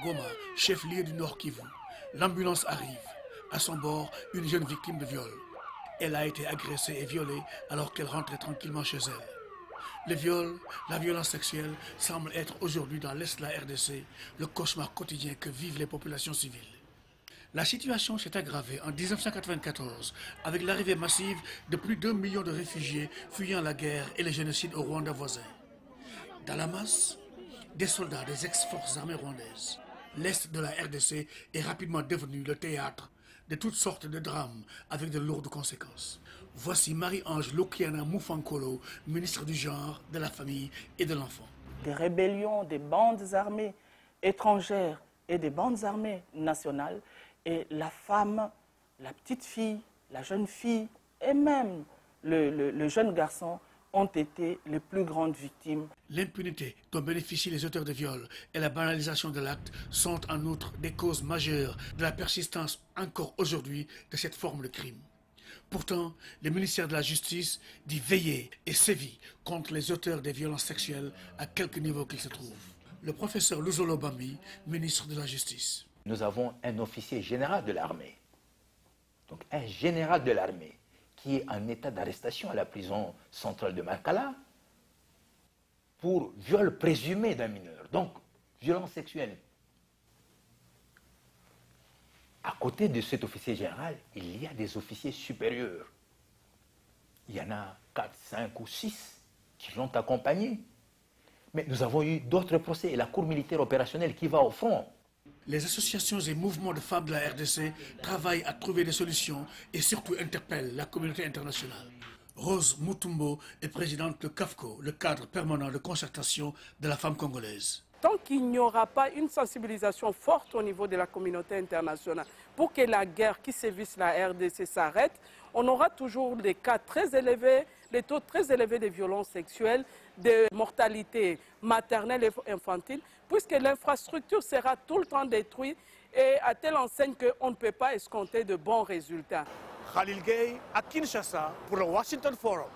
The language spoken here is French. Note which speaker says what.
Speaker 1: Goma, chef-lieu du Nord Kivu. L'ambulance arrive. À son bord, une jeune victime de viol. Elle a été agressée et violée alors qu'elle rentrait tranquillement chez elle. Le viol, la violence sexuelle semblent être aujourd'hui dans l'Est de la RDC le cauchemar quotidien que vivent les populations civiles. La situation s'est aggravée en 1994 avec l'arrivée massive de plus d'1 million de réfugiés fuyant la guerre et le génocide au Rwanda voisin. Dans la masse, des soldats des ex-forces armées rwandaises. L'Est de la RDC est rapidement devenu le théâtre de toutes sortes de drames avec de lourdes conséquences. Voici Marie-Ange Lokiana Moufankolo, ministre du Genre, de la Famille et de l'Enfant.
Speaker 2: Des rébellions, des bandes armées étrangères et des bandes armées nationales, et la femme, la petite fille, la jeune fille et même le jeune garçon ont été les plus grandes victimes.
Speaker 1: L'impunité dont bénéficient les auteurs de viols et la banalisation de l'acte sont en outre des causes majeures de la persistance encore aujourd'hui de cette forme de crime. Pourtant, le ministère de la Justice dit veiller et sévit contre les auteurs des violences sexuelles à quelque niveau qu'ils se trouvent. Le professeur Luzolo Bambi, ministre de la Justice.
Speaker 3: Nous avons un officier général de l'armée, donc un général de l'armée, qui est en état d'arrestation à la prison centrale de Makala pour viol présumé d'un mineur, donc violence sexuelle. À côté de cet officier général, il y a des officiers supérieurs. Il y en a 4, 5 ou 6 qui l'ont accompagné. Mais nous avons eu d'autres procès et la Cour militaire opérationnelle qui va au front.
Speaker 1: Les associations et mouvements de femmes de la RDC travaillent à trouver des solutions et surtout interpellent la communauté internationale. Rose Mutumbo est présidente de CAFCO, le cadre permanent de concertation de la femme congolaise.
Speaker 4: Tant qu'il n'y aura pas une sensibilisation forte au niveau de la communauté internationale pour que la guerre qui sévisse la RDC s'arrête, on aura toujours des cas très élevés, des taux très élevés de violences sexuelles, de mortalité maternelle et infantile, puisque l'infrastructure sera tout le temps détruite et à telle enseigne qu'on ne peut pas escompter de bons résultats.
Speaker 5: Khalil Gay à Kinshasa pour le Washington Forum.